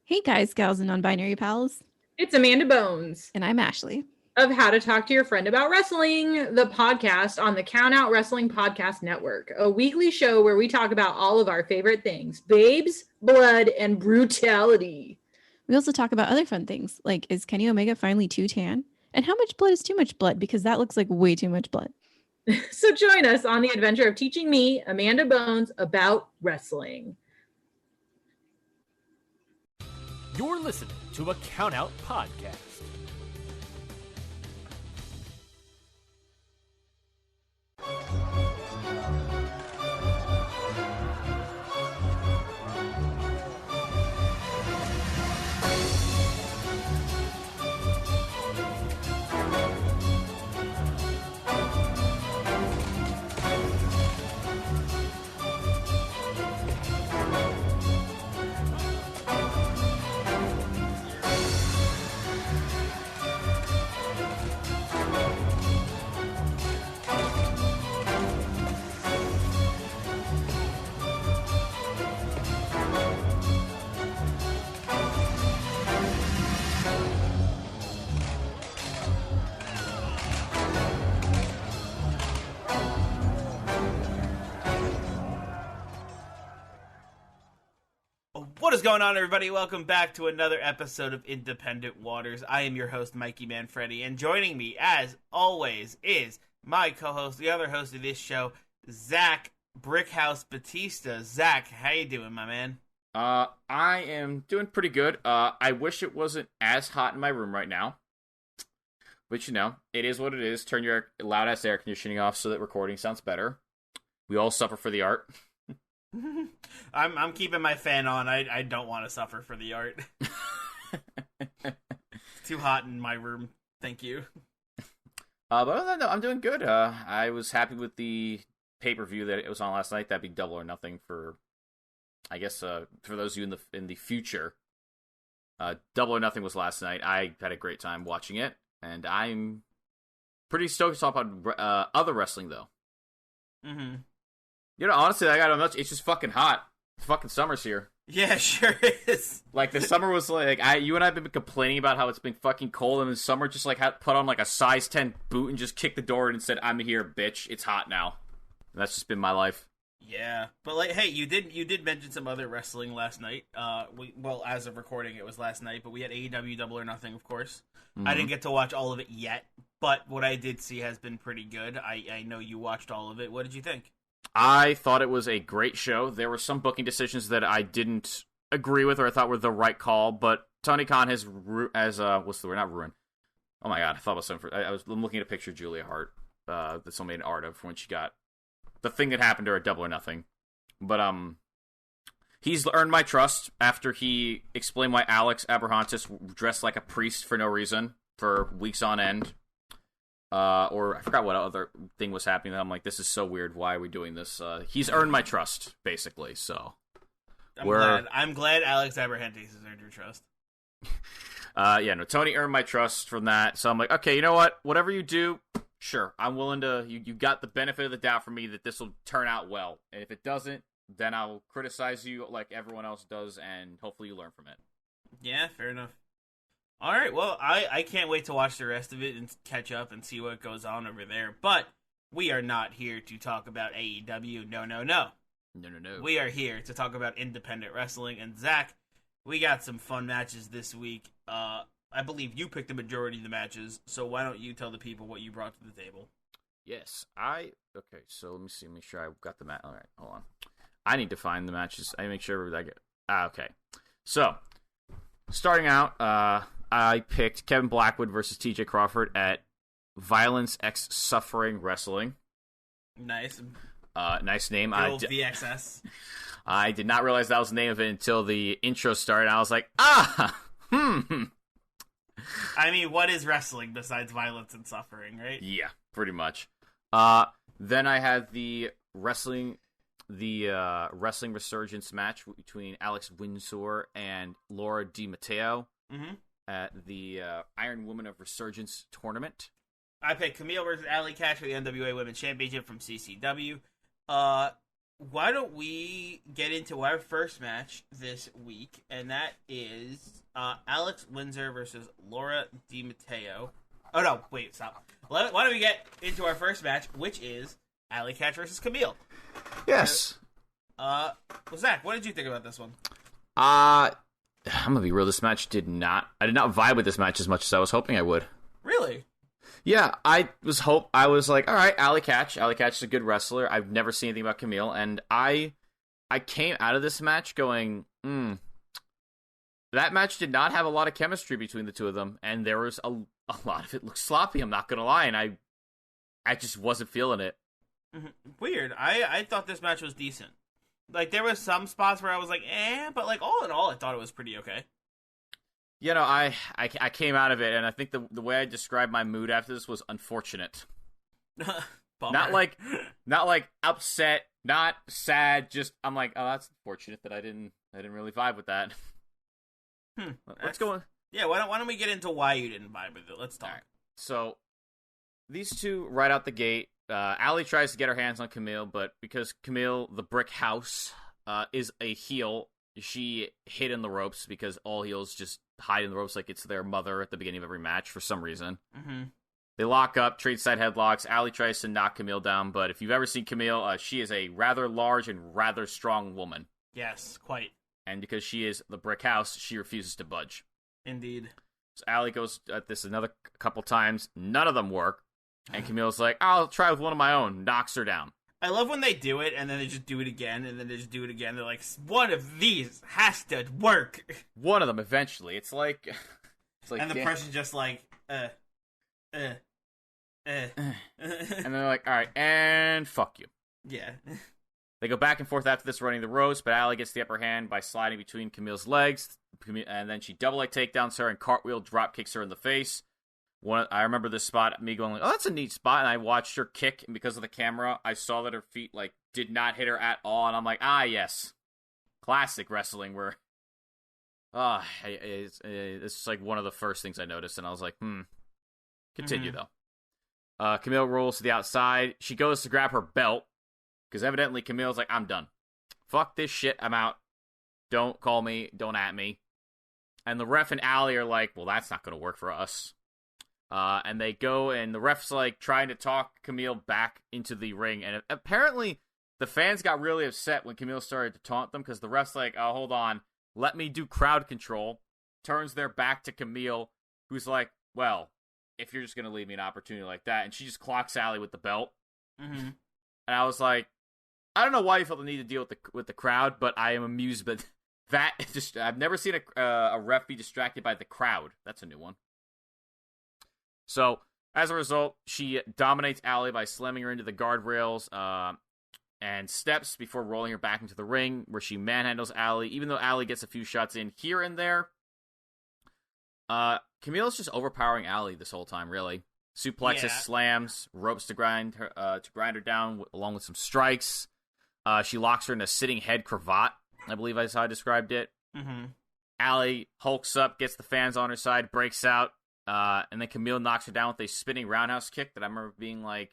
Hey guys, gals, and non-binary pals. It's Amanda Bones And I'm Ashley. of How to Talk to Your Friend About Wrestling, the podcast on the Count Out Wrestling Podcast Network, a weekly show where we talk about all of our favorite things: babes, blood, and brutality. We also talk about other fun things, like is Kenny Omega finally too tan? And how much blood is too much blood? Because that looks like way too much blood. So join us on the adventure of teaching me, Amanda Bones, about wrestling. You're listening to a Count Out Podcast. What is going on, everybody? Welcome back to another episode of Independent Waters. I am your host, Mikey Manfredi, and joining me, as always, is my co-host, the other host of this show, Zach Brickhouse Batista. Zach, how you doing, my man? I am doing pretty good. I wish it wasn't as hot in my room right now. But, you know, it is what it is. Turn your loud-ass air conditioning off so that recording sounds better. We all suffer for the art. I'm keeping my fan on. I don't want to suffer for the art. It's too hot in my room. Thank you. But other than that, I'm doing good. I was happy with the pay-per-view that it was on last night. That'd be Double or Nothing for, I guess, for those of you in the future. Double or Nothing was last night. I had a great time watching it, and I'm pretty stoked to talk about other wrestling, though. Mm-hmm. You know, honestly, I got much. It's just fucking hot. Fucking summer's here. Yeah, sure is. Like, the summer was like, you and I have been complaining about how it's been fucking cold, and the summer just like had put on like a size 10 boot and just kicked the door in and said, "I'm here, bitch. It's hot now." And that's just been my life. Yeah, but like, hey, you did mention some other wrestling last night. Well, as of recording, it was last night, but we had AEW Double or Nothing, of course. Mm-hmm. I didn't get to watch all of it yet, but what I did see has been pretty good. I know you watched all of it. What did you think? I thought it was a great show. There were some booking decisions that I didn't agree with or I thought were the right call, but Tony Khan what's the word? Not ruined. Oh my god, I thought about something. I'm looking at a picture of Julia Hart that someone made an art of when she got the thing that happened to her at Double or Nothing. But he's earned my trust after he explained why Alex Abrahantes dressed like a priest for no reason for weeks on end. Or I forgot what other thing was happening. I'm like, this is so weird. Why are we doing this? He's earned my trust, basically. So I'm glad Alex Abrahantes has earned your trust. Tony earned my trust from that. So I'm like, okay, you know what? Whatever you do, sure, I'm willing to. You got the benefit of the doubt for me that this will turn out well. And if it doesn't, then I'll criticize you like everyone else does, and hopefully you learn from it. Yeah, fair enough. All right, well, I can't wait to watch the rest of it and catch up and see what goes on over there. But we are not here to talk about AEW. No. We are here to talk about independent wrestling. And Zach, we got some fun matches this week. I believe you picked the majority of the matches, so why don't you tell the people what you brought to the table? Yes, okay, so let me see, make sure I got the match. All right, hold on. I need to find the matches. I make sure I get. Okay. So, starting out, I picked Kevin Blackwood versus TJ Crawford at Violence X Suffering Wrestling. Nice. Nice name. VXS. I did not realize that was the name of it until the intro started. I was like, I mean, what is wrestling besides violence and suffering, right? Yeah, pretty much. Then I had the wrestling Resurgence match between Alex Windsor and Laura Di Matteo. Mm-hmm. At the Iron Woman of Resurgence tournament. I picked Kamille versus Allie, Katch for the NWA Women's Championship from CCW. why don't we get into our first match this week, and that is Alex Windsor versus Laura Matteo. Oh no, wait, stop. Why don't we get into our first match, which is Allie, Katch versus Kamille. Yes. Zach, what did you think about this one? I'm gonna be real. This match I did not vibe with this match as much as I was hoping I would. Really? Yeah, I was like, all right, Allie Katch. Allie Katch is a good wrestler. I've never seen anything about Kamille, and I came out of this match going, that match did not have a lot of chemistry between the two of them, and there was a lot of it looked sloppy. I'm not gonna lie, and I just wasn't feeling it. Weird. I thought this match was decent. Like, there was some spots where I was like, but like all in all, I thought it was pretty okay. You know, I came out of it, and I think the way I described my mood after this was unfortunate. Not like upset, not sad. Just I'm like, oh, that's unfortunate that I didn't really vibe with that. Let's go on. Yeah, why don't we get into why you didn't vibe with it? Let's talk. Right. So these two right out the gate, Allie tries to get her hands on Kamille, but because Kamille, the brick house, is a heel, she hid in the ropes because all heels just hide in the ropes like it's their mother at the beginning of every match for some reason. Mm-hmm. They lock up, trade side headlocks. Allie tries to knock Kamille down, but if you've ever seen Kamille, she is a rather large and rather strong woman. Yes, quite. And because she is the brick house, she refuses to budge. Indeed. So Allie goes at this another couple times. None of them work. And Camille's like, I'll try with one of my own. Knocks her down. I love when they do it, and then they just do it again, and then they just do it again. They're like, one of these has to work. One of them, eventually. It's like and the person's just like, And they're like, all right, and fuck you. Yeah. They go back and forth after this, running the ropes, but Allie gets the upper hand by sliding between Camille's legs, and then she double leg takedowns her and cartwheel drop kicks her in the face. I remember this spot, me going, oh, that's a neat spot, and I watched her kick, and because of the camera, I saw that her feet, did not hit her at all, and I'm like, yes. Classic wrestling, where, it's like one of the first things I noticed, and I was like, Continue, though. Kamille rolls to the outside. She goes to grab her belt, because evidently Camille's like, I'm done. Fuck this shit, I'm out. Don't call me, don't at me. And the ref and Allie are like, well, that's not going to work for us. And they go, and the ref's trying to talk Kamille back into the ring. And apparently, the fans got really upset when Kamille started to taunt them, because the ref's like, oh, hold on, let me do crowd control. Turns their back to Kamille, who's like, well, if you're just going to leave me an opportunity like that. And she just clocks Allie with the belt. Mm-hmm. And I was like, I don't know why you felt the need to deal with the crowd, but I am amused. But that just, I've never seen a ref be distracted by the crowd. That's a new one. So, as a result, she dominates Allie by slamming her into the guardrails and steps before rolling her back into the ring, where she manhandles Allie, even though Allie gets a few shots in here and there. Camille's just overpowering Allie this whole time, really. Suplexes, slams, ropes to grind her down, along with some strikes. She locks her in a sitting head cravat, I believe is how I described it. Mm-hmm. Allie hulks up, gets the fans on her side, breaks out. And then Kamille knocks her down with a spinning roundhouse kick that I remember being like,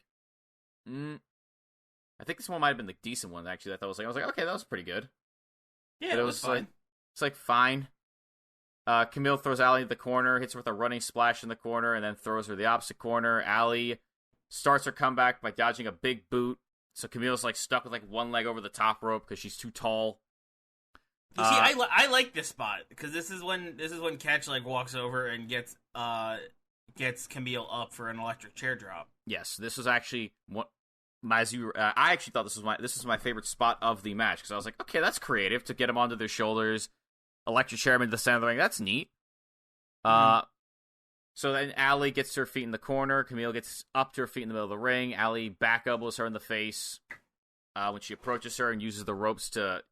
I think this one might have been the decent one, actually. I was like, okay, that was pretty good. Yeah, but it was fine. It's fine. Kamille throws Allie in the corner, hits her with a running splash in the corner, and then throws her the opposite corner. Allie starts her comeback by dodging a big boot. So Camille's stuck with one leg over the top rope because she's too tall. You see, I like this spot because this is when Katch walks over and gets Kamille up for an electric chair drop. Yes, this was actually what I actually thought this was my favorite spot of the match, because I was like, okay, that's creative to get them onto their shoulders, electric chair into the center of the ring. That's neat. So then Allie gets to her feet in the corner. Kamille gets up to her feet in the middle of the ring. Allie back elbows her in the face when she approaches her and uses the ropes to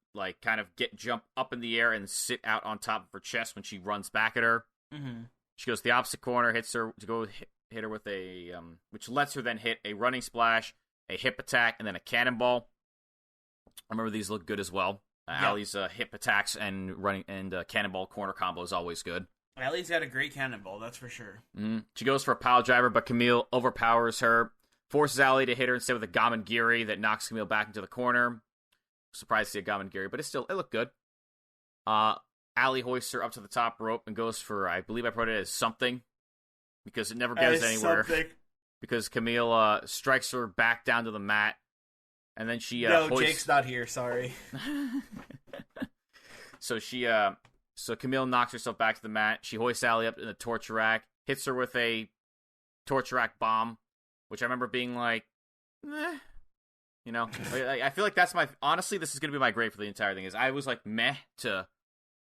kind of jump up in the air and sit out on top of her chest when she runs back at her. Mm-hmm. She goes to the opposite corner, hits her to go hit her with a, which lets her then hit a running splash, a hip attack, and then a cannonball. I remember these look good as well. Allie's hip attacks and running and cannonball corner combo is always good. Allie's got a great cannonball, that's for sure. Mm-hmm. She goes for a pile driver, but Kamille overpowers her, forces Allie to hit her instead with a Gamengiri that knocks Kamille back into the corner. surprised to see a Gamengiri, but it looked good. Allie hoists her up to the top rope and goes for, I believe I put it as something, because it never goes anywhere. Something. Because Kamille strikes her back down to the mat, and then she no, hoists... Jake's not here. Sorry. So Kamille knocks herself back to the mat. She hoists Allie up in the torture rack, hits her with a torture rack bomb, which I remember being like, meh. You know, I feel like that's honestly, this is going to be my grade for the entire thing, is I was like meh to,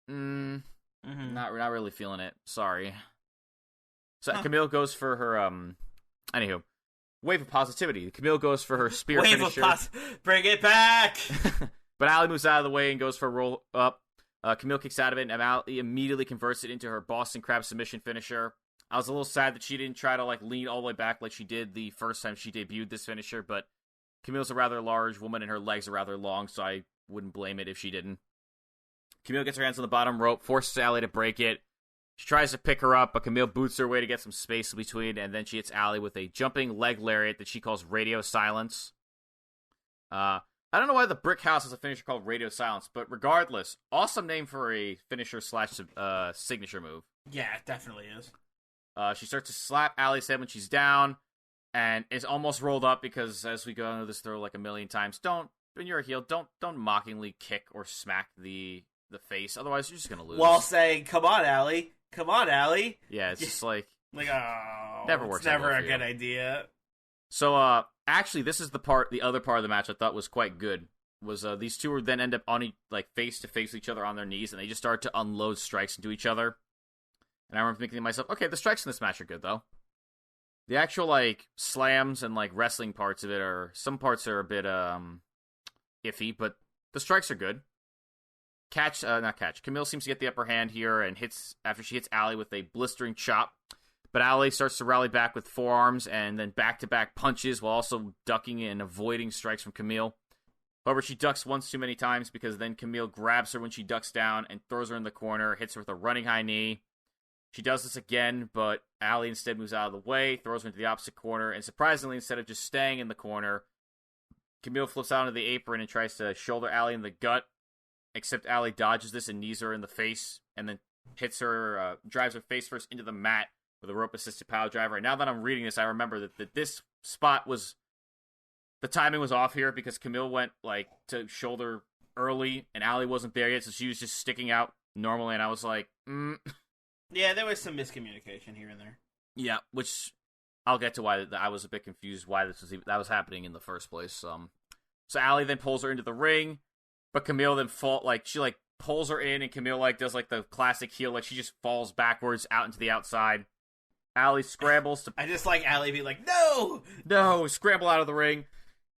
not really feeling it. Sorry. So Kamille goes for her, anywho, wave of positivity. Kamille goes for her spear finisher. Bring it back! But Allie moves out of the way and goes for a roll up. Kamille kicks out of it, and Allie immediately converts it into her Boston Crab submission finisher. I was a little sad that she didn't try to like lean all the way back like she did the first time she debuted this finisher, but Camille's a rather large woman and her legs are rather long, so I wouldn't blame it if she didn't. Kamille gets her hands on the bottom rope, forces Allie to break it. She tries to pick her up, but Kamille boots her away to get some space between, and then she hits Allie with a jumping leg lariat that she calls Radio Silence. I don't know why the Brick House has a finisher called Radio Silence, but regardless, awesome name for a finisher / signature move. Yeah, it definitely is. She starts to slap Allie's head when she's down, and is almost rolled up because, as we go into this throw like a million times, when you're a heel, don't mockingly kick or smack the face, otherwise you're just gonna lose. While saying, "Come on, Allie! Come on, Allie!" Yeah, it's just like oh, never works. It's never a good idea. So, actually, this is the other part of the match I thought was quite good. Was these two would then end up on face to face with each other on their knees, and they just started to unload strikes into each other. And I remember thinking to myself, okay, the strikes in this match are good, though. The actual, slams and, wrestling parts of it some parts are a bit, iffy, but the strikes are good. Kamille seems to get the upper hand here and after she hits Allie with a blistering chop. But Allie starts to rally back with forearms and then back-to-back punches while also ducking and avoiding strikes from Kamille. However, she ducks once too many times because then Kamille grabs her when she ducks down and throws her in the corner, hits her with a running high knee. She does this again, but Allie instead moves out of the way, throws her into the opposite corner, and surprisingly, instead of just staying in the corner, Kamille flips out into the apron and tries to shoulder Allie in the gut, except Allie dodges this and knees her in the face, and then hits her, drives her face first into the mat with a rope-assisted pile driver. And now that I'm reading this, I remember that this spot the timing was off here because Kamille went, to shoulder early, and Allie wasn't there yet, so she was just sticking out normally, and I was like, Yeah, there was some miscommunication here and there. Yeah, which I'll get to why I was a bit confused why that was happening in the first place. So Allie then pulls her into the ring, but Kamille then she pulls her in, and Kamille does the classic heel, she just falls backwards out into the outside. Allie scrambles to. I just like Allie being like, no, scramble out of the ring,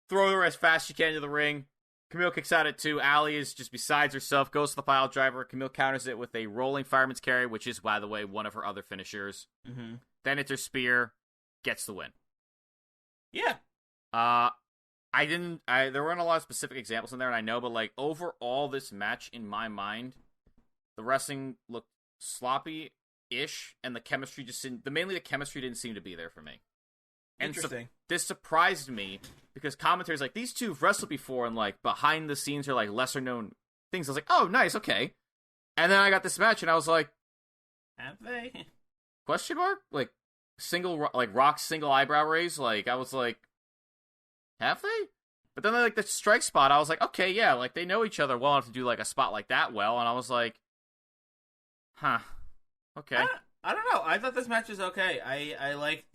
throw her as fast as she can into the ring. Kamille kicks out at 2. Allie is just besides herself, goes to the pile driver. Kamille counters it with a rolling fireman's carry, which is, by the way, one of her other finishers. Mm-hmm. Then it's her spear, gets the win. Yeah. There weren't a lot of specific examples in there, and I know, but overall, this match, in my mind, the wrestling looked sloppy-ish, and the chemistry mainly the chemistry didn't seem to be there for me. And interesting. This surprised me because commentators these two have wrestled before and behind the scenes are lesser known things. I was like, oh, nice, okay. And then I got this match and I was like, have they? Question mark? Single Rock's single eyebrow raise. I was like, have they? But then the strike spot. I was like, okay, yeah, they know each other well enough to do a spot like that well. And I was like, huh, okay. I don't know. I thought this match was okay. I like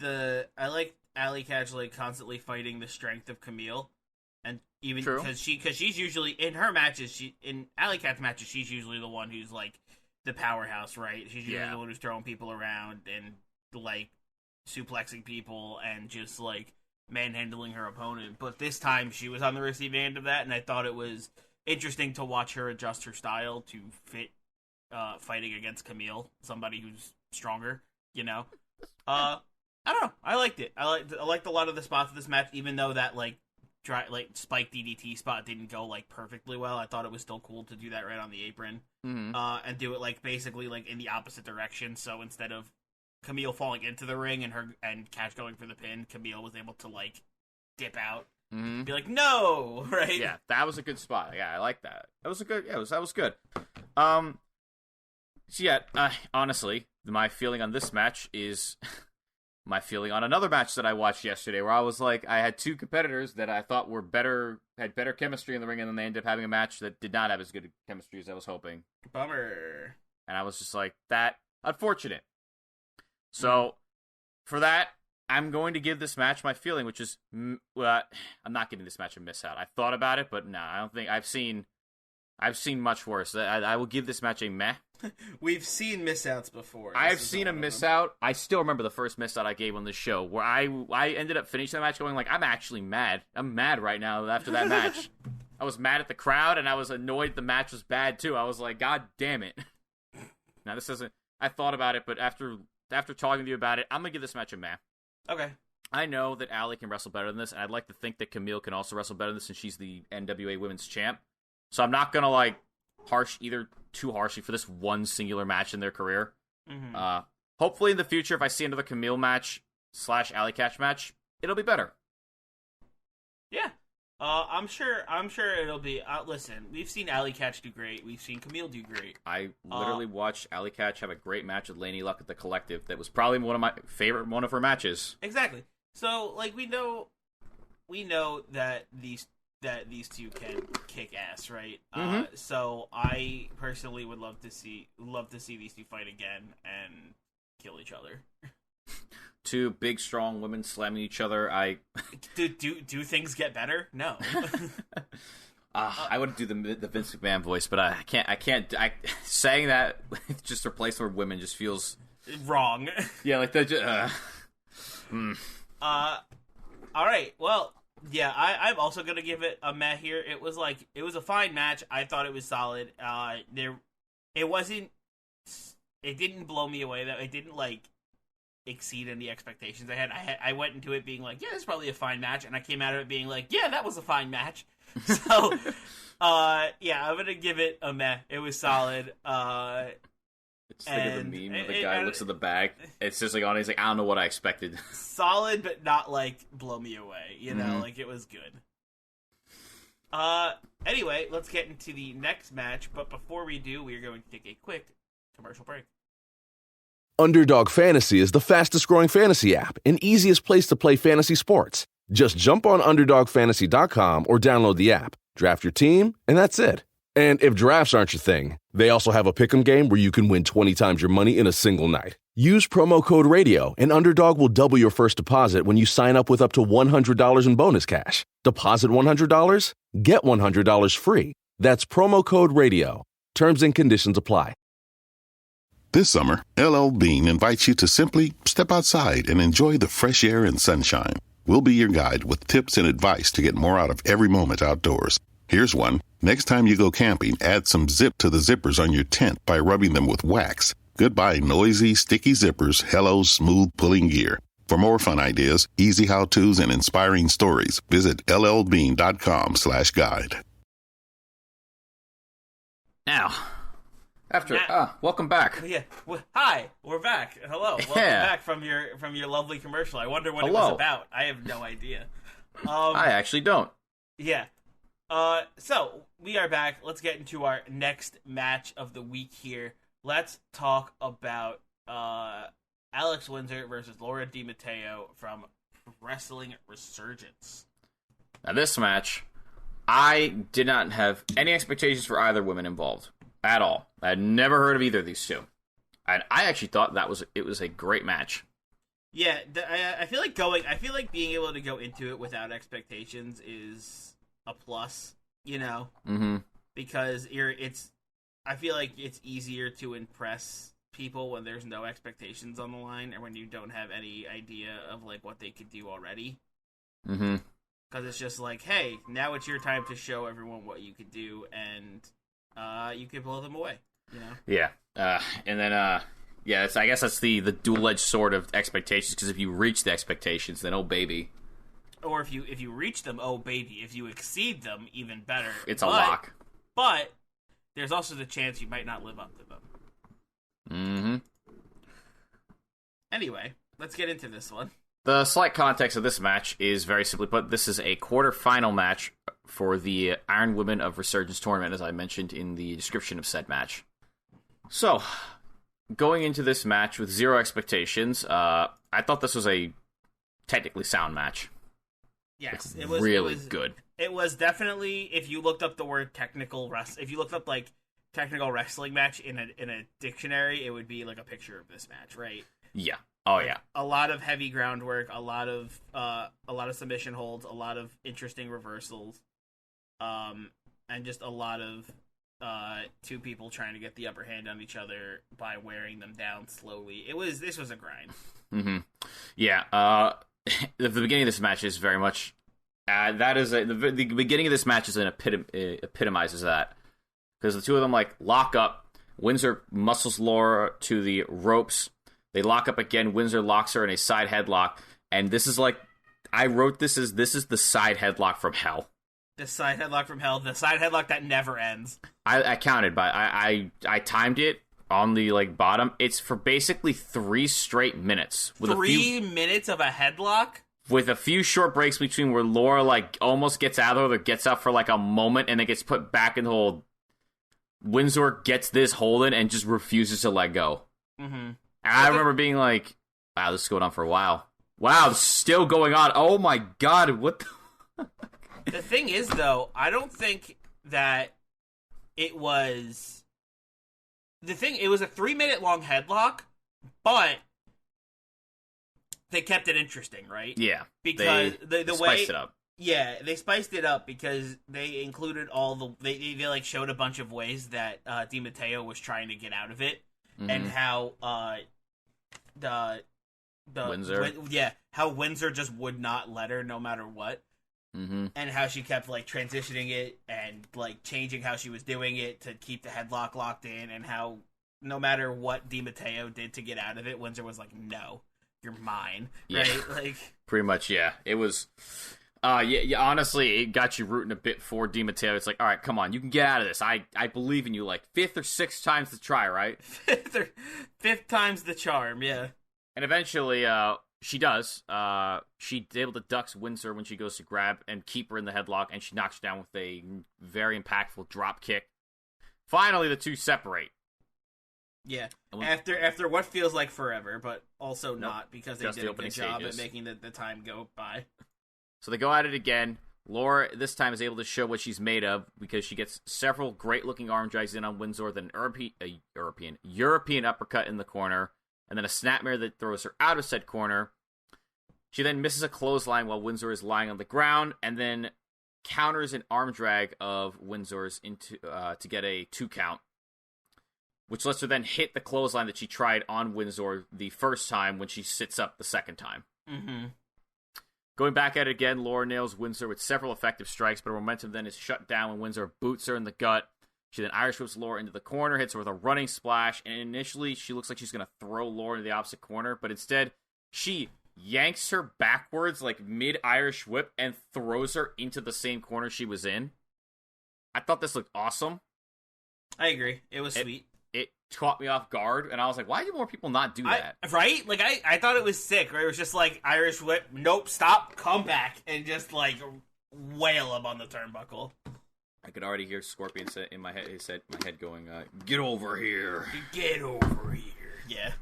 Allie Katch constantly fighting the strength of Kamille, and even because she's usually in her matches, in Allie Katch's matches, she's usually the one who's the powerhouse, right? She's usually the one who's throwing people around and suplexing people and just manhandling her opponent. But this time she was on the receiving end of that, and I thought it was interesting to watch her adjust her style to fit fighting against Kamille, somebody who's stronger, I don't know. I liked it. I liked a lot of the spots of this match, even though that spike DDT spot didn't go perfectly well. I thought it was still cool to do that right on the apron, and do it basically in the opposite direction. So instead of Kamille falling into the ring and Katch going for the pin, Kamille was able to dip out Mm-hmm. Be like, no, right? Yeah, that was a good spot. Yeah, I like that. That was a good. Yeah, that was good. So yeah, honestly, my feeling on this match is my feeling on another match that I watched yesterday, where I was like, I had two competitors that I thought were had better chemistry in the ring, and then they ended up having a match that did not have as good chemistry as I was hoping. Bummer. And I was just like, that unfortunate. So for that, I'm going to give this match my feeling, which is, I'm not giving this match a miss out. I thought about it, but no, I don't think I've seen much worse. I will give this match a meh. We've seen miss outs before. I've seen a miss out. I still remember the first miss out I gave on the show, where I ended up finishing the match going like, I'm actually mad. I'm mad right now after that match. I was mad at the crowd, and I was annoyed the match was bad too. I was like, God damn it. Now this isn't. I thought about it, but after talking to you about it, I'm gonna give this match a meh. Okay. I know that Allie can wrestle better than this, and I'd like to think that Kamille can also wrestle better than this, since she's the NWA Women's Champ. So I'm not gonna like too harshly for this one singular match in their career. Mm-hmm. Hopefully in the future, if I see another Kamille match / Allie Katch match, it'll be better. Yeah. I'm sure it'll be. Listen, we've seen Allie Katch do great. We've seen Kamille do great. I literally watched Allie Katch have a great match with Laney Luck at the Collective. That was probably one of her matches. Exactly. So, like, we know that these two can kick ass, right? Mm-hmm. So I personally would love to see these two fight again and kill each other. Two big, strong women slamming each other. Do things get better? No. I would do the Vince McMahon voice, but I can't. Saying that just replace the word women just feels wrong. Yeah, like that. All right. Well, yeah, I'm also gonna give it a meh here. It was a fine match. I thought it was solid. It didn't blow me away though. It didn't exceed any expectations I had. I went into it being like, yeah, it's probably a fine match, and I came out of it being like, yeah, that was a fine match. So, yeah, I'm gonna give it a meh. It was solid. It's like the meme where the guy looks at the bag. It's just like on. He's like, I don't know what I expected. Solid, but not blow me away. You know, it was good. Anyway, let's get into the next match. But before we do, we are going to take a quick commercial break. Underdog Fantasy is the fastest-growing fantasy app and easiest place to play fantasy sports. Just jump on UnderdogFantasy.com or download the app, draft your team, and that's it. And if drafts aren't your thing, they also have a pick'em game where you can win 20 times your money in a single night. Use promo code RADIO, and Underdog will double your first deposit when you sign up with up to $100 in bonus cash. Deposit $100, get $100 free. That's promo code RADIO. Terms and conditions apply. This summer, LL Bean invites you to simply step outside and enjoy the fresh air and sunshine. We'll be your guide with tips and advice to get more out of every moment outdoors. Here's one. Next time you go camping, add some zip to the zippers on your tent by rubbing them with wax. Goodbye noisy, sticky zippers. Hello, smooth pulling gear. For more fun ideas, easy how-tos, and inspiring stories, visit llbean.com/guide. Now, welcome back. Yeah. Hi, we're back. Hello. Welcome back from your lovely commercial. I wonder what it was about. I have no idea. I actually don't. Yeah. So we are back. Let's get into our next match of the week here. Let's talk about Alex Windsor versus Laura Di Matteo from Wrestling Resurgence. Now this match, I did not have any expectations for either woman involved at all. I had never heard of either of these two, and I actually thought it was a great match. Yeah, I feel like being able to go into it without expectations is a plus, you know, because I feel like it's easier to impress people when there's no expectations on the line, or when you don't have any idea of what they could do already. Because it's just like, hey, now it's your time to show everyone what you could do, and you can blow them away. You know? Yeah, and then I guess that's the dual-edged sword of expectations. Because if you reach the expectations, then oh baby. Or if you reach them, oh baby. If you exceed them, even better. It's a lock. But there's also the chance you might not live up to them. Anyway, let's get into this one. The slight context of this match is very simply put, this is a quarterfinal match for the Iron Women of Resurgence tournament, as I mentioned in the description of said match. So, going into this match with zero expectations, I thought this was a technically sound match. Yes, it was really good. It was definitely, if you looked up the word if you looked up like technical wrestling match in a dictionary, it would be like a picture of this match, right? Yeah. Oh, like, yeah. A lot of heavy groundwork, a lot of submission holds, a lot of interesting reversals, and just a lot of two people trying to get the upper hand on each other by wearing them down slowly. This was a grind. Mm-hmm. Yeah. The beginning of this match is very much the beginning of this match is epitomizes that, because the two of them like lock up. Windsor muscles Laura to the ropes. They lock up again. Windsor locks her in a side headlock. And this is like, I wrote this is the side headlock from hell. The side headlock from hell. The side headlock that never ends. I counted, but I timed it on the like bottom. It's for basically 3 straight minutes. With 3 minutes of a headlock? With a few short breaks between where Laura like almost gets out of it or gets up for like a moment and then gets put back in the hold. Windsor gets this hold in and just refuses to let go. Mm-hmm. I remember being like, wow, this is going on for a while. Wow, this is still going on. Oh my god, what the... The thing is, though, I don't think that it was... It was a 3-minute long headlock, but they kept it interesting, right? Yeah. Because the way... spiced it up. Yeah, they spiced it up because they included all the... They like showed a bunch of ways that Matteo was trying to get out of it, and how the Windsor? how Windsor just would not let her no matter what. Mm-hmm. And how she kept like transitioning it and like changing how she was doing it to keep the headlock locked in, and how no matter what Matteo did to get out of it, Windsor was like, "No, you're mine." Yeah. Right? Like pretty much, yeah. It was yeah, honestly, it got you rooting a bit for Matteo. It's like, all right, come on, you can get out of this. I believe in you. Like 5th or 6th times the try, right? 5th time's the charm, yeah. And eventually, she does. She's able to duck Windsor when she goes to grab and keep her in the headlock, and she knocks her down with a very impactful drop kick. Finally, the two separate. Yeah, after what feels like forever, but also not, because they did a good job at making the time go by. So they go at it again. Laura, this time, is able to show what she's made of, because she gets several great-looking arm drags in on Windsor, then a European uppercut in the corner, and then a snapmare that throws her out of said corner. She then misses a clothesline while Windsor is lying on the ground, and then counters an arm drag of Windsor's into to get a 2 count, which lets her then hit the clothesline that she tried on Windsor the first time when she sits up the second time. Mm-hmm. Going back at it again, Laura nails Windsor with several effective strikes, but her momentum then is shut down when Windsor boots her in the gut. She then Irish whips Laura into the corner, hits her with a running splash, and initially she looks like she's going to throw Laura into the opposite corner, but instead she yanks her backwards like mid-Irish whip and throws her into the same corner she was in. I thought this looked awesome. I agree. It was sweet. It caught me off guard, and I was like, why do more people not do that? Right? Like, I thought it was sick, right? It was just like, Irish whip, nope, stop, come back, and just, like, wail him on the turnbuckle. I could already hear Scorpion say in my head going, get over here. Get over here.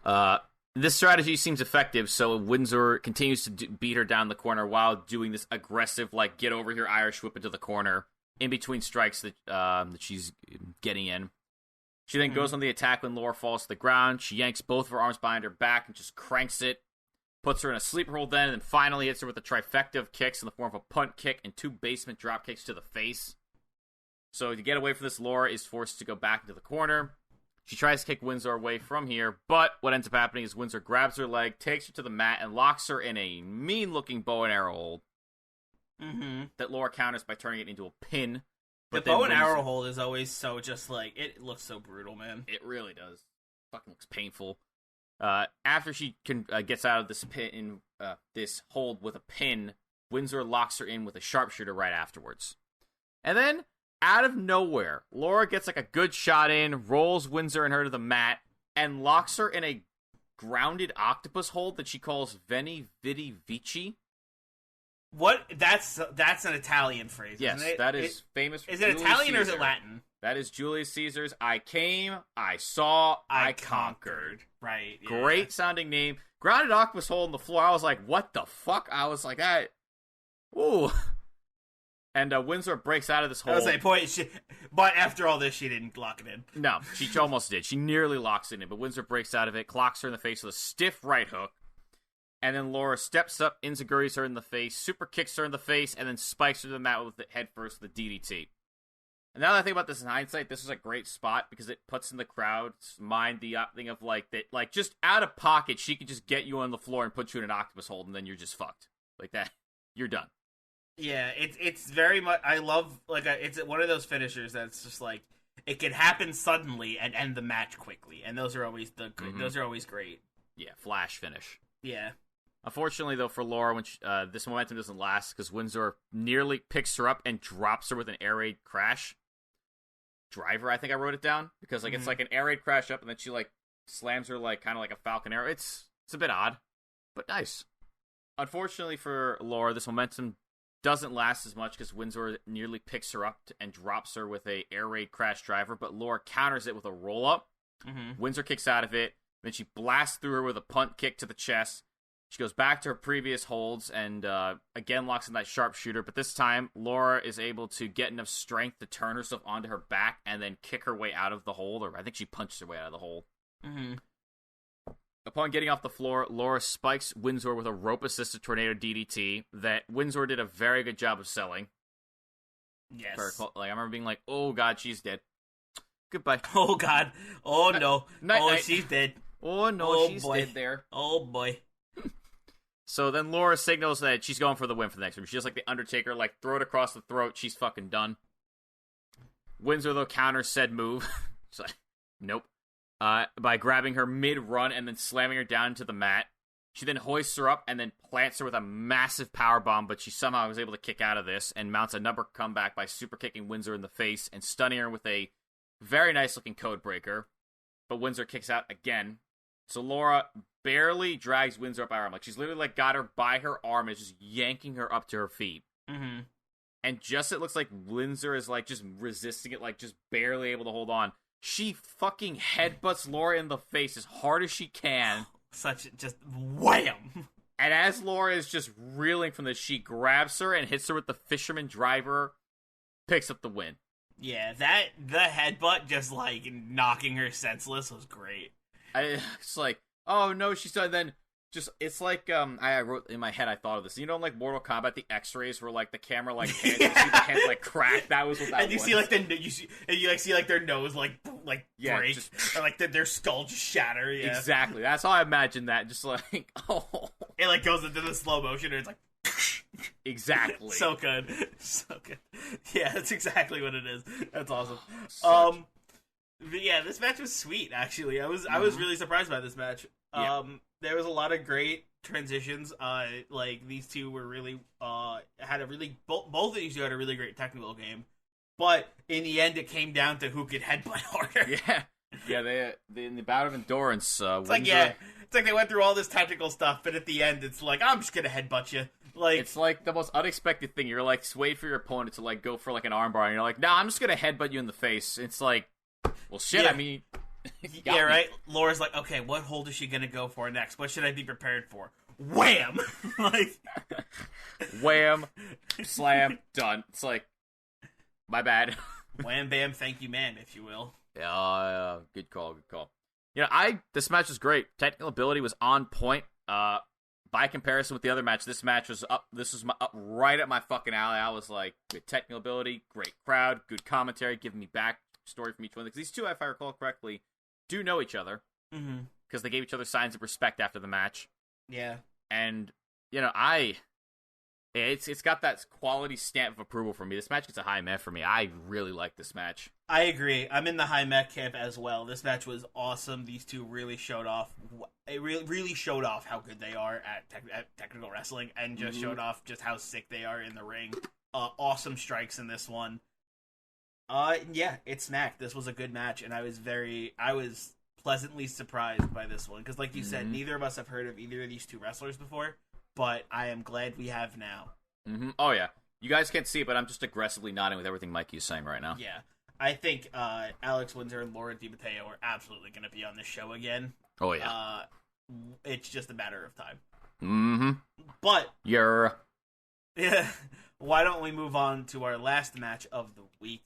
Yeah. This strategy seems effective, so Windsor continues to beat her down the corner while doing this aggressive, like, get over here Irish whip into the corner in between strikes that she's getting in. She then goes on the attack when Laura falls to the ground. She yanks both of her arms behind her back and just cranks it. Puts her in a sleeper hold then, and then finally hits her with a trifecta of kicks in the form of a punt kick and 2 basement drop kicks to the face. So to get away from this, Laura is forced to go back into the corner. She tries to kick Windsor away from here, but what ends up happening is Windsor grabs her leg, takes her to the mat, and locks her in a mean-looking bow and arrow hold. Mm-hmm. That Laura counters by turning it into a pin. The bow and arrow hold is always so just like, it looks so brutal, man. It really does. Fucking looks painful. After she gets out of this pin, this hold with a pin, Windsor locks her in with a sharpshooter right afterwards. And then, out of nowhere, Laura gets like a good shot in, rolls Windsor and her to the mat, and locks her in a grounded octopus hold that she calls Veni Vidi Vici. What? That's an Italian phrase. Yes, isn't it? that is famous. Is it Julius Italian or is Caesar. it Latin? That is Julius Caesar's I came, I saw, I conquered. Right. Yeah. Great sounding name. Grounded octopus hole in the floor. I was like, what the fuck? I was like, ooh. And Windsor breaks out of this hole. I was like, but after all this, she didn't lock it in. No, she almost did. She nearly locks it in, but Windsor breaks out of it, clocks her in the face with a stiff right hook. And then Laura steps up, enziguris her in the face, super kicks her in the face, and then spikes her to the mat with the head first, the DDT. And now that I think about this in hindsight, this was a great spot because it puts in the crowd's mind the thing of like that, like just out of pocket, she could just get you on the floor and put you in an octopus hold, and then you're just fucked like that. You're done. Yeah, it's very much. I love it's one of those finishers that's just like it can happen suddenly and end the match quickly, and those are always those are always great. Yeah, flash finish. Yeah. Unfortunately, though, for Laura, when this momentum doesn't last because Windsor nearly picks her up and drops her with an air raid crash. Driver, I think I wrote it down because it's like an air raid crash up and then she like slams her like kind of like a falcon arrow. It's a bit odd, but nice. Unfortunately for Laura, this momentum doesn't last as much because Windsor nearly picks her up and drops her with a air raid crash driver, but Laura counters it with a roll up. Windsor kicks out of it, then she blasts through her with a punt kick to the chest. She goes back to her previous holds and again locks in that sharpshooter, but this time Laura is able to get enough strength to turn herself onto her back and then kick her way out of the hold, or I think she punched her way out of the hold. Upon getting off the floor, Laura spikes Windsor with a rope-assisted tornado DDT that Windsor did a very good job of selling. Yes. I remember being like, oh god, she's dead. Goodbye. Oh god. Oh no. Night. She's dead. Oh no, she's dead there. Oh boy. So then Laura signals that she's going for the win for the next room. She's just like the Undertaker, like throw it across the throat. She's fucking done. Windsor, though, counters said move. She's like, nope. By grabbing her mid-run and then slamming her down to the mat. She then hoists her up and then plants her with a massive powerbomb, but she somehow was able to kick out of this and mounts another comeback by super kicking Windsor in the face and stunning her with a very nice-looking code breaker. But Windsor kicks out again. So Laura barely drags Windsor up by her arm. Like, she's literally, like, got her by her arm and is just yanking her up to her feet. And just it looks like Windsor is, like, just resisting it, like, just barely able to hold on. She fucking headbutts Laura in the face as hard as she can. Just wham! And as Laura is just reeling from this, she grabs her and hits her with the fisherman driver, picks up the win. Yeah, the headbutt just, like, knocking her senseless was great. It's like, oh no, she's done. Then just it's like I wrote in my head. I thought of this. You know, in like Mortal Kombat, the X-rays where like the camera like you see the head like crack. That was what that was. And you see like you see like their nose like yeah, break or like their skull just shatter. Yeah, exactly. That's how I imagined that. Just like it like goes into the slow motion and it's like exactly. So good. Yeah, that's exactly what it is. That's awesome. But yeah, this match was sweet. Actually, I was really surprised by this match. There was a lot of great transitions. Like these two were really had a really both of these two had a really great technical game. But in the end, it came down to who could headbutt harder. Yeah. They in the bout of endurance. It's like they went through all this technical stuff, but at the end, it's like I'm just gonna headbutt you. Like it's like the most unexpected thing. You're like wait for your opponent to like go for like an armbar, and you're like, nah, I'm just gonna headbutt you in the face. It's like. Well, shit, yeah. I mean... yeah, right? Laura's like, okay, what hold is she gonna go for next? What should I be prepared for? Wham! Like... Wham! Slam! Done. It's like, my bad. Wham, bam, thank you, ma'am, if you will. Yeah, good call. You know, this match was great. Technical ability was on point. By comparison with the other match, this match was up. This was up right at my fucking alley. I was like, good technical ability, great crowd, good commentary, giving me back story from each one, because these two, if I recall correctly, do know each other because they gave each other signs of respect after the match. Yeah, and you know, it's got that quality stamp of approval for me. This match gets a high meh for me. I really like this match. I agree. I'm in the high meh camp as well. This match was awesome. These two really showed off. It really showed off how good they are at technical wrestling, and just showed off just how sick they are in the ring. Awesome strikes in this one. Yeah, it smacked. This was a good match, and I was pleasantly surprised by this one because, like you said, neither of us have heard of either of these two wrestlers before, but I am glad we have now. Mm-hmm. Oh yeah, you guys can't see it, but I'm just aggressively nodding with everything Mikey is saying right now. Yeah, I think Alex Windsor and Laura Matteo are absolutely going to be on this show again. Oh yeah, it's just a matter of time. Mm-hmm. But yeah, why don't we move on to our last match of the week?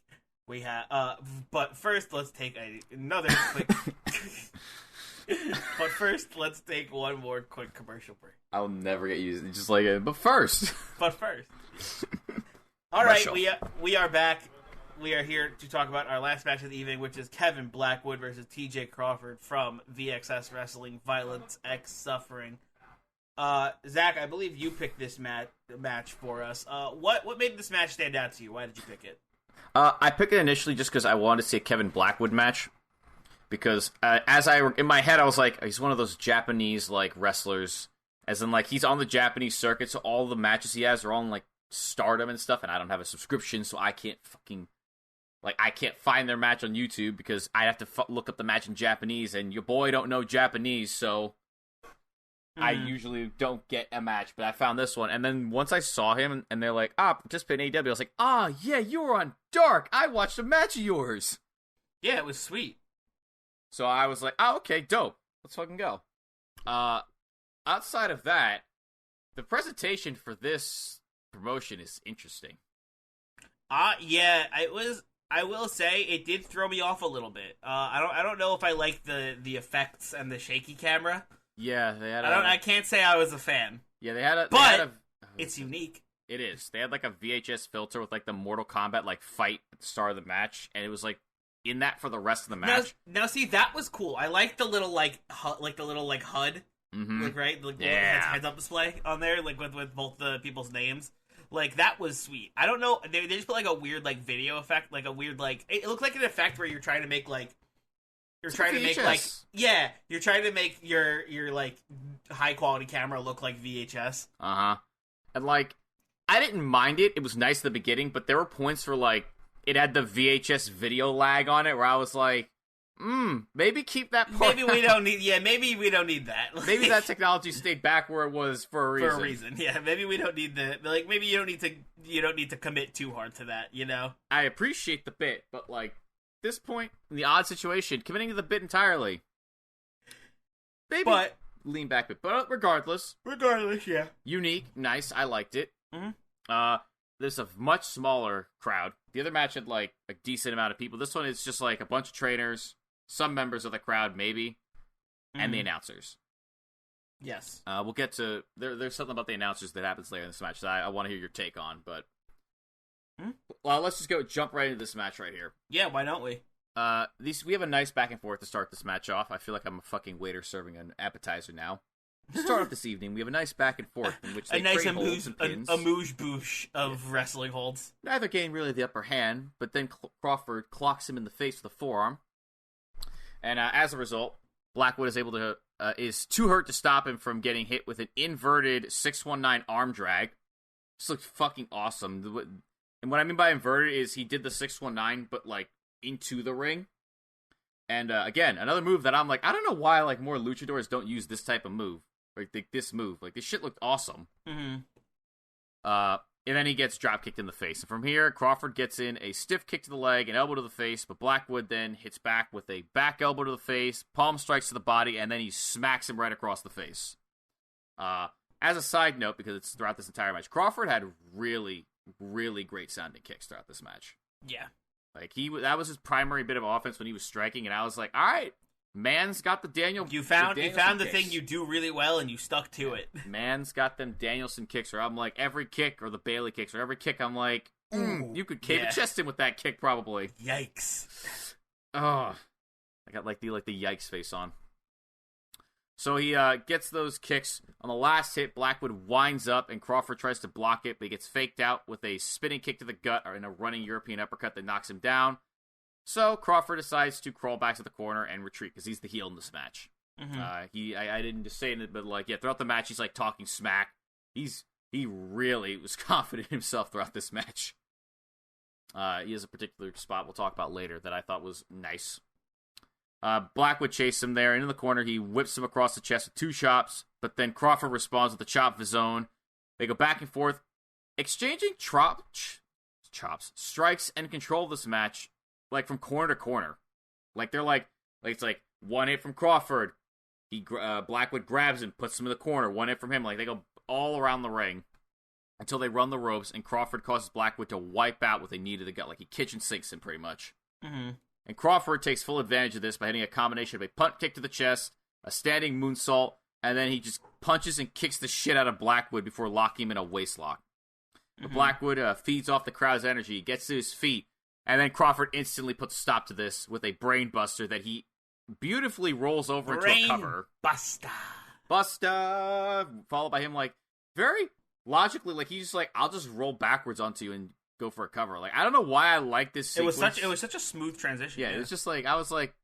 We have, but first let's take another quick. But first, let's take one more quick commercial break. I'll never get used. Just like it, but first. All right, we are back. We are here to talk about our last match of the evening, which is Kevin Blackwood versus TJ Crawford from VXS Wrestling Violence X Suffering. Zach, I believe you picked this match for us. What made this match stand out to you? Why did you pick it? I picked it initially just because I wanted to see a Kevin Blackwood match. Because in my head, I was like, he's one of those Japanese like wrestlers, as in like he's on the Japanese circuit, so all the matches he has are on like Stardom and stuff, and I don't have a subscription, so I can't find their match on YouTube because I have to look up the match in Japanese, and your boy don't know Japanese, so I usually don't get a match. But I found this one, and then once I saw him, and they're like, participate in AEW, I was like, yeah, you were on Dark. I watched a match of yours. Yeah, it was sweet. So I was like, okay, dope. Let's fucking go. Outside of that, the presentation for this promotion is interesting. Yeah, it was. I will say it did throw me off a little bit. I don't know if I like the effects and the shaky camera. Yeah, they had. I can't say I was a fan. Yeah, they had a. But it's unique. It is. They had like a VHS filter with like the Mortal Kombat like fight at the start of the match, and it was like in that for the rest of the match. Now see, that was cool. I like the little like HUD, like right, like heads up display on there, like with both the people's names. Like that was sweet. I don't know. They just put like a weird like video effect, like a weird like it looked like an effect where you're trying to make like you're trying to make your like high quality camera look like VHS. And like I didn't mind it. It was nice at the beginning, but there were points where like it had the VHS video lag on it where I was like, maybe keep that part. Maybe we don't need that. Maybe that technology stayed back where it was for a reason. For a reason, yeah. Maybe we don't need like maybe you don't need to commit too hard to that, you know? I appreciate the bit, but like this point in the odd situation, committing to the bit entirely. Maybe lean back a bit. But regardless, yeah. Unique, nice, I liked it. There's a much smaller crowd. The other match had, like, a decent amount of people. This one is just, like, a bunch of trainers, some members of the crowd, maybe, and the announcers. Yes. We'll get to... There's something about the announcers that happens later in this match that I want to hear your take on, but... Well, let's just jump right into this match right here. Yeah, why don't we? We have a nice back and forth to start this match off. I feel like I'm a fucking waiter serving an appetizer now. To start off this evening, we have a nice back and forth in which they trade holds and pins. A moosh-boosh of wrestling holds. Neither gain really the upper hand, but then Crawford clocks him in the face with a forearm. And as a result, Blackwood is too hurt to stop him from getting hit with an inverted 619 arm drag. This looks fucking awesome. And what I mean by inverted is he did the 619, but like into the ring. And again, another move that I'm like, I don't know why like more luchadors don't use this type of move. Like this move. Like this shit looked awesome. And then he gets drop kicked in the face. And from here, Crawford gets in a stiff kick to the leg, an elbow to the face, but Blackwood then hits back with a back elbow to the face, palm strikes to the body, and then he smacks him right across the face. As a side note, because it's throughout this entire match, Crawford had really, really great sounding kicks throughout this match. Yeah. Like that was his primary bit of offense when he was striking, and I was like, all right, man's got the Daniel. You found the thing you do really well, and you stuck to it. Man's got them Danielson kicks, or I'm like every kick, or the Bailey kicks, or every kick. I'm like, you could cave a chest in with that kick, probably. Yikes! Oh, I got like the yikes face on. So he gets those kicks. On the last hit, Blackwood winds up, and Crawford tries to block it, but he gets faked out with a spinning kick to the gut or in a running European uppercut that knocks him down. So Crawford decides to crawl back to the corner and retreat because he's the heel in this match. I didn't just say it, but like throughout the match, he's like talking smack. He really was confident in himself throughout this match. He has a particular spot we'll talk about later that I thought was nice. Blackwood chased him there. Into the corner, he whips him across the chest with 2 chops, but then Crawford responds with a chop of his own. They go back and forth, exchanging chops, strikes, and control this match, like, from corner to corner. Like, they're like it's like 1 hit from Crawford. Blackwood grabs him, puts him in the corner. 1 hit from him. Like, they go all around the ring until they run the ropes, and Crawford causes Blackwood to wipe out with a knee to the gut. Like, he kitchen sinks him, pretty much. Mm-hmm. And Crawford takes full advantage of this by hitting a combination of a punt kick to the chest, a standing moonsault, and then he just punches and kicks the shit out of Blackwood before locking him in a waistlock. But Blackwood feeds off the crowd's energy, gets to his feet, and then Crawford instantly puts a stop to this with a brain buster that he beautifully rolls over into a cover. Buster. Followed by him, like, very logically, like, he's just like, I'll just roll backwards onto you and go for a cover. Like, I don't know why I like this sequence. It was such a smooth transition. Yeah, it was just like, I was like,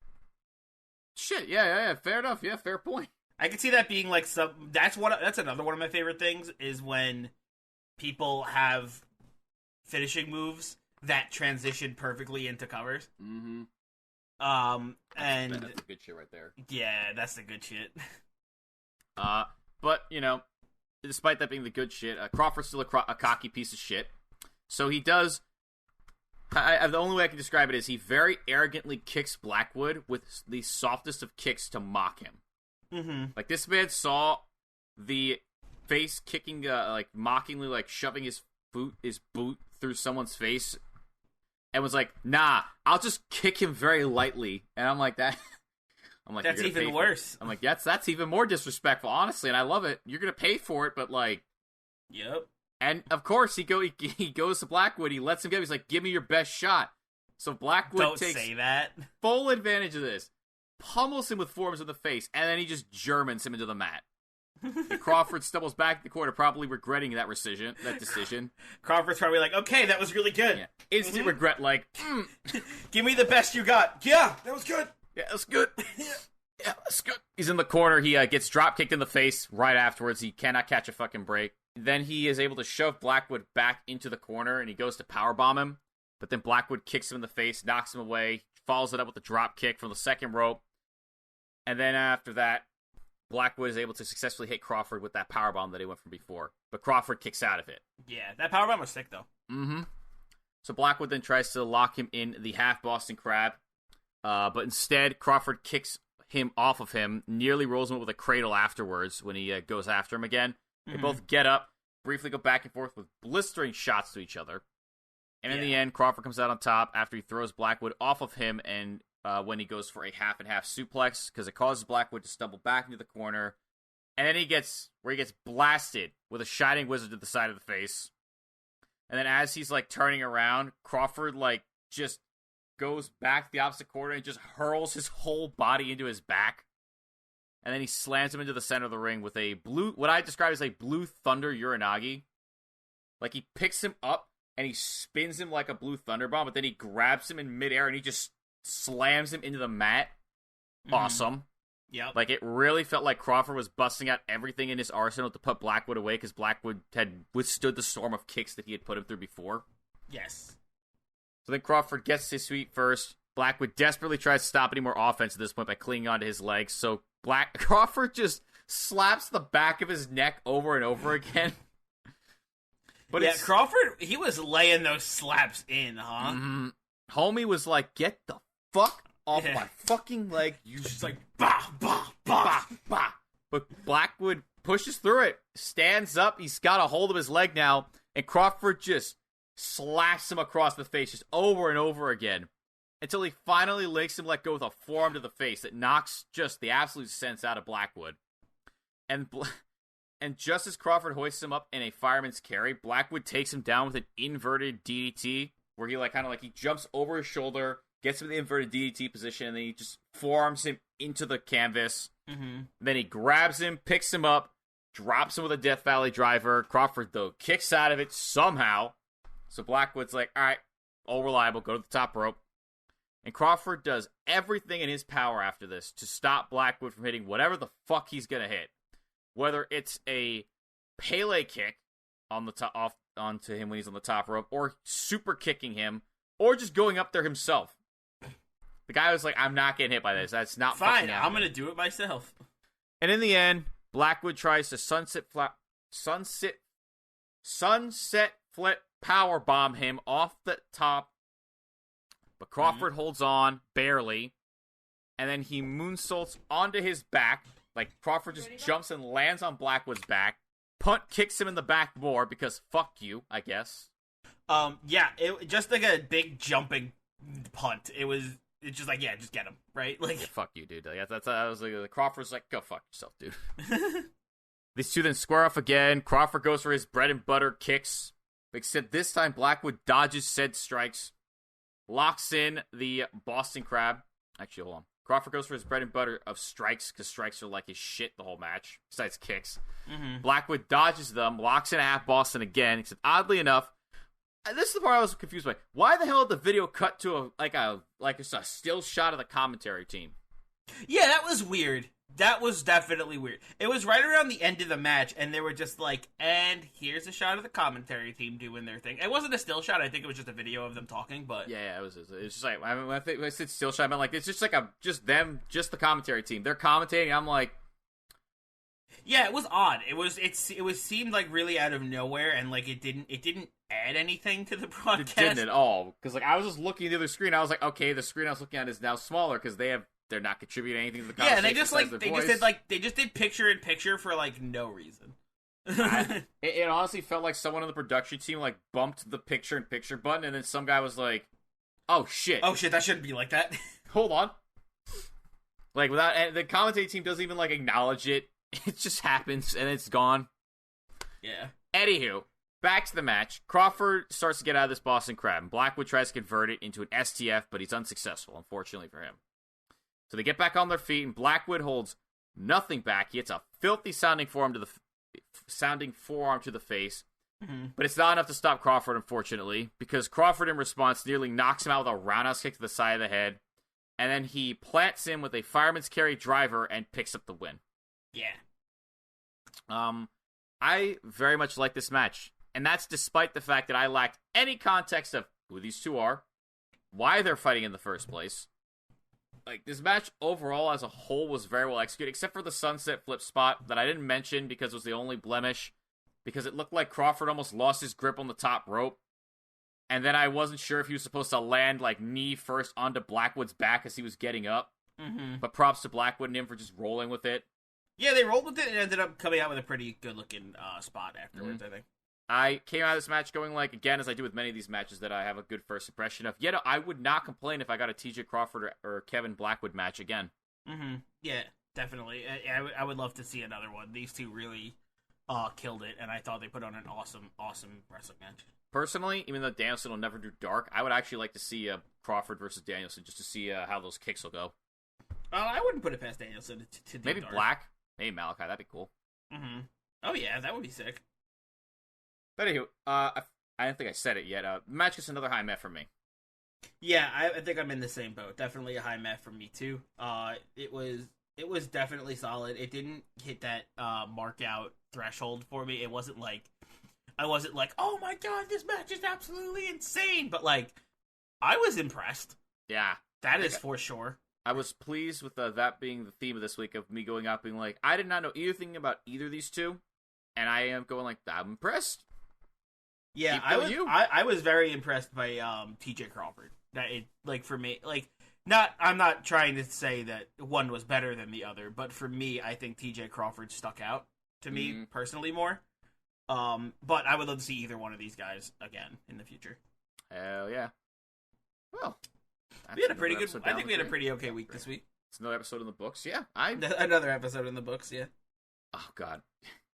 shit, yeah, fair enough. Yeah, fair point. I could see that being like that's another one of my favorite things is when people have finishing moves that transition perfectly into covers. Mm-hmm. And that's the good shit right there. Yeah, that's the good shit. But, you know, despite that being the good shit, Crawford's still a cocky piece of shit. So he does. The only way I can describe it is he very arrogantly kicks Blackwood with the softest of kicks to mock him. Mm-hmm. Like, this man saw the face kicking, like, mockingly, like, shoving his boot through someone's face, and was like, nah, I'll just kick him very lightly. And I'm like, that. I'm like, that's even worse. I'm like, that's even more disrespectful, honestly, and I love it. You're gonna pay for it, but, like, yep. And of course, he goes to Blackwood. He lets him go. He's like, "Give me your best shot." So Blackwood takes say that. Full advantage of this, pummels him with forearms in the face, and then he just Germans him into the mat. And Crawford stumbles back in the corner, probably regretting that decision. Crawford's probably like, "Okay, that was really good." Yeah. Instant regret, like, "Give me the best you got." Yeah, that was good. Yeah, that's good. Yeah, that's good. He's in the corner. He gets drop kicked in the face right afterwards. He cannot catch a fucking break. Then he is able to shove Blackwood back into the corner, and he goes to powerbomb him. But then Blackwood kicks him in the face, knocks him away, follows it up with a drop kick from the second rope. And then after that, Blackwood is able to successfully hit Crawford with that powerbomb that he went from before. But Crawford kicks out of it. Yeah, that powerbomb was sick, though. Mm-hmm. So Blackwood then tries to lock him in the half Boston Crab. But instead, Crawford kicks him off of him, nearly rolls him with a cradle afterwards when he goes after him again. They both get up, briefly go back and forth with blistering shots to each other. And in the end, Crawford comes out on top after he throws Blackwood off of him, and when he goes for a half-and-half suplex, because it causes Blackwood to stumble back into the corner. And then he gets blasted with a Shining Wizard to the side of the face. And then as he's, like, turning around, Crawford, like, just goes back to the opposite corner and just hurls his whole body into his back. And then he slams him into the center of the ring with what I describe as a blue thunder Uranagi. Like, he picks him up and he spins him like a blue thunder bomb, but then he grabs him in midair and he just slams him into the mat. Awesome. Yep. Like, it really felt like Crawford was busting out everything in his arsenal to put Blackwood away, because Blackwood had withstood the storm of kicks that he had put him through before. Yes. So then Crawford gets his feet first. Blackwood desperately tries to stop any more offense at this point by clinging onto his legs, so Crawford just slaps the back of his neck over and over again. But yeah, Crawford, he was laying those slaps in, huh? Mm-hmm. Homie was like, "Get the fuck off my fucking leg." You just like, bah, bah, bah, bah. But Blackwood pushes through it, stands up, he's got a hold of his leg now, and Crawford just slaps him across the face just over and over again, until he finally makes him let go with a forearm to the face that knocks just the absolute sense out of Blackwood. And just as Crawford hoists him up in a fireman's carry, Blackwood takes him down with an inverted DDT, where he he jumps over his shoulder, gets him in the inverted DDT position, and then he just forearms him into the canvas. Mm-hmm. Then he grabs him, picks him up, drops him with a Death Valley driver. Crawford, though, kicks out of it somehow. So Blackwood's like, all right, all reliable, go to the top rope. And Crawford does everything in his power after this to stop Blackwood from hitting whatever the fuck he's going to hit. Whether it's a Pele kick on the top, onto him when he's on the top rope, or super kicking him, or just going up there himself. The guy was like, I'm not getting hit by this. That's not Fine, fucking I'm going to do it myself. And in the end, Blackwood tries to sunset flip power bomb him off the top. But Crawford holds on, barely. And then he moonsaults onto his back. Like, Crawford just jumps and lands on Blackwood's back. Punt kicks him in the back more because fuck you, I guess. Yeah, it just like a big jumping punt. It's just like, yeah, just get him, right? Like, Yeah, fuck you, dude. Like, I was like, Crawford's like, go fuck yourself, dude. These two then square off again. Crawford goes for his bread and butter kicks. Except this time, Blackwood dodges said strikes. Locks in the Boston Crab. Actually, hold on. Crawford goes for his bread and butter of strikes, because strikes are like his shit the whole match, besides kicks. Mm-hmm. Blackwood dodges them, locks in a half Boston again, except oddly enough, this is the part I was confused by. Why the hell did the video cut to a still shot of the commentary team? Yeah, that was weird. That was definitely weird. It was right around the end of the match, and they were just like, and here's a shot of the commentary team doing their thing. It wasn't a still shot. I think it was just a video of them talking, but... Yeah, it was just like, I mean, when I said still shot, I meant like, it's just like just the commentary team. They're commentating, I'm like... Yeah, it was odd. It seemed like really out of nowhere, and like it didn't add anything to the broadcast. It didn't at all. Because like, I was just looking at the other screen, I was like, okay, the screen I was looking at is now smaller, because they're not contributing anything to the conversation. Yeah, they just did picture in picture for like no reason. It honestly felt like someone on the production team like bumped the picture in picture button, and then some guy was like, "Oh shit, that shouldn't be like that." Hold on." Like without the commentating team doesn't even like acknowledge it. It just happens and it's gone. Yeah. Anywho, back to the match. Crawford starts to get out of this Boston Crab, and Blackwood tries to convert it into an STF, but he's unsuccessful, unfortunately for him. So they get back on their feet, and Blackwood holds nothing back. He hits a filthy sounding forearm to the face. Mm-hmm. But it's not enough to stop Crawford, unfortunately, because Crawford, in response, nearly knocks him out with a roundhouse kick to the side of the head, and then he plants him with a fireman's carry driver and picks up the win. Yeah. I very much like this match, and that's despite the fact that I lacked any context of who these two are, why they're fighting in the first place. Like, this match overall as a whole was very well executed, except for the sunset flip spot that I didn't mention because it was the only blemish, because it looked like Crawford almost lost his grip on the top rope, and then I wasn't sure if he was supposed to land, like, knee first onto Blackwood's back as he was getting up, but props to Blackwood and him for just rolling with it. Yeah, they rolled with it and ended up coming out with a pretty good-looking spot afterwards, I think. I came out of this match going like, again, as I do with many of these matches that I have a good first impression of. Yet I would not complain if I got a TJ Crawford or Kevin Blackwood match again. Mm-hmm. Yeah, definitely. I would love to see another one. These two really killed it, and I thought they put on an awesome wrestling match. Personally, even though Danielson will never do dark, I would actually like to see Crawford versus Danielson just to see how those kicks will go. I wouldn't put it past Danielson to do maybe dark. Black. Maybe Malachi. That'd be cool. Mm-hmm. Oh, yeah, that would be sick. But anywho, I don't think I said it yet. The match gets another high met for me. Yeah, I think I'm in the same boat. Definitely a high met for me too. It was definitely solid. It didn't hit that mark out threshold for me. I wasn't like, oh my god, this match is absolutely insane. But like, I was impressed. Yeah, that is for sure. I was pleased with that being the theme of this week of me going out being like, I did not know anything about either of these two, and I am going like, I'm impressed. Yeah, I was very impressed by TJ Crawford. For me, I'm not trying to say that one was better than the other, but for me, I think TJ Crawford stuck out to me personally more. But I would love to see either one of these guys again in the future. Hell yeah. Well, we had a pretty good. I think we had a pretty okay week this week. It's another episode in the books. Yeah, another episode in the books. Yeah. Oh god.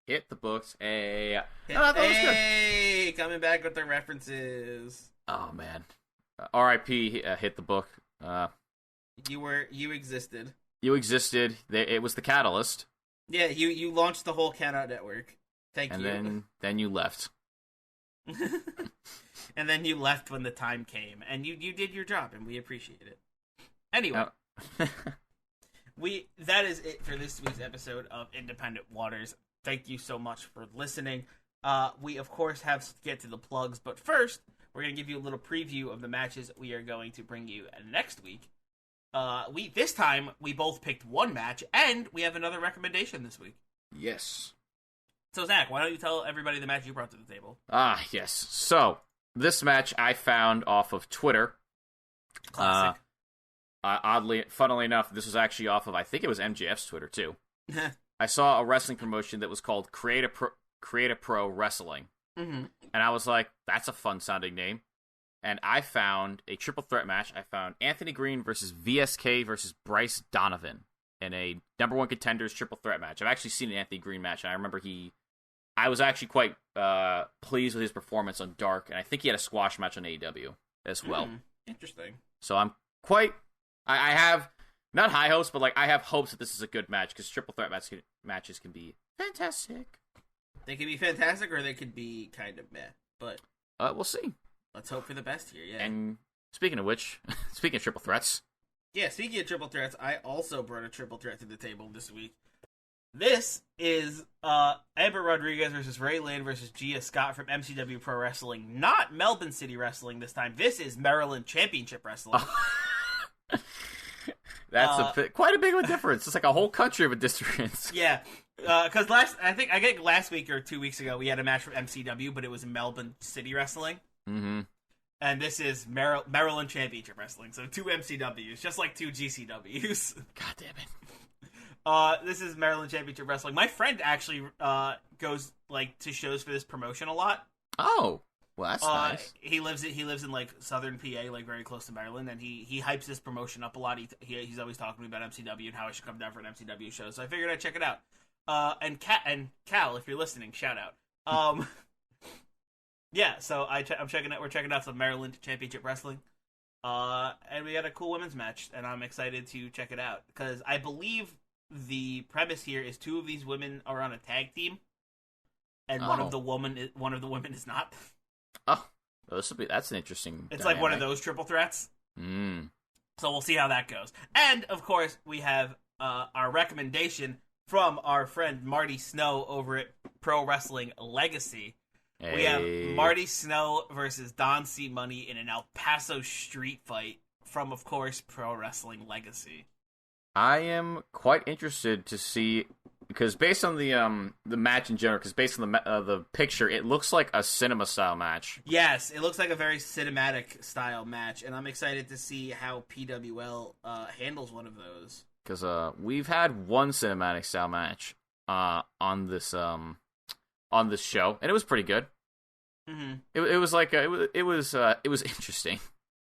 Hit the books. Hey. Hey, coming back with the references. Oh, man. R.I.P. Hit the book. You existed. You existed. It was the catalyst. Yeah, you launched the whole Count Out Network. Thank you. And then you left. And then you left when the time came. And you did your job, and we appreciate it. Anyway. That is it for this week's episode of Independent Waters. Thank you so much for listening. We, of course, have to get to the plugs, but first, we're going to give you a little preview of the matches we are going to bring you next week. This time we both picked one match, and we have another recommendation this week. Yes. So Zach, why don't you tell everybody the match you brought to the table? Yes. So this match I found off of Twitter. Classic. Funnily enough, this was actually off of, I think it was MJF's Twitter too. I saw a wrestling promotion that was called Create a Pro Wrestling. Mm-hmm. And I was like, that's a fun sounding name. And I found a triple threat match. I found Anthony Green versus VSK versus Bryce Donovan in a number one contenders triple threat match. I've actually seen an Anthony Green match, and I remember I was actually quite pleased with his performance on Dark, and I think he had a squash match on AEW as well. Interesting. So I'm quite, I have, not high hopes, but like I have hopes that this is a good match, because triple threat matches can be fantastic. They could be fantastic, or they could be kind of meh, but we'll see. Let's hope for the best here, yeah. And speaking of which, speaking of triple threats. Yeah, speaking of triple threats, I also brought a triple threat to the table this week. This is Amber Rodriguez versus Ray Lynn versus Gia Scott from MCW Pro Wrestling. Not Melbourne City Wrestling this time. This is Maryland Championship Wrestling. That's quite a big of a difference. It's like a whole country of a difference. Yeah, because last week or 2 weeks ago, we had a match from MCW, but it was Melbourne City Wrestling. Mm-hmm. And this is Maryland Championship Wrestling, so 2 MCWs, just like 2 GCWs. God damn it. This is Maryland Championship Wrestling. My friend actually goes like to shows for this promotion a lot. Oh, well, that's nice. He lives in like southern PA, like very close to Maryland, and he hypes this promotion up a lot. He's always talking to me about MCW and how I should come down for an MCW show. So I figured I'd check it out. And Cal, if you're listening, shout out. Yeah, so I'm checking out. We're checking out some Maryland Championship Wrestling, and we got a cool women's match, and I'm excited to check it out because I believe the premise here is 2 of these women are on a tag team, and one of the women is not. Oh, that's an interesting. It's dynamic. like one of those triple threats. Mm. So we'll see how that goes. And of course, we have our recommendation from our friend Marty Snow over at Pro Wrestling Legacy. Hey. We have Marty Snow versus Don C. Money in an El Paso street fight from, of course, Pro Wrestling Legacy. I am quite interested to see, because based on the match in general, because based on the picture, it looks like a cinema style match. Yes, it looks like a very cinematic style match, and I'm excited to see how PWL handles one of those. Because we've had one cinematic style match on this show, and it was pretty good. Mm-hmm. It was like it was interesting.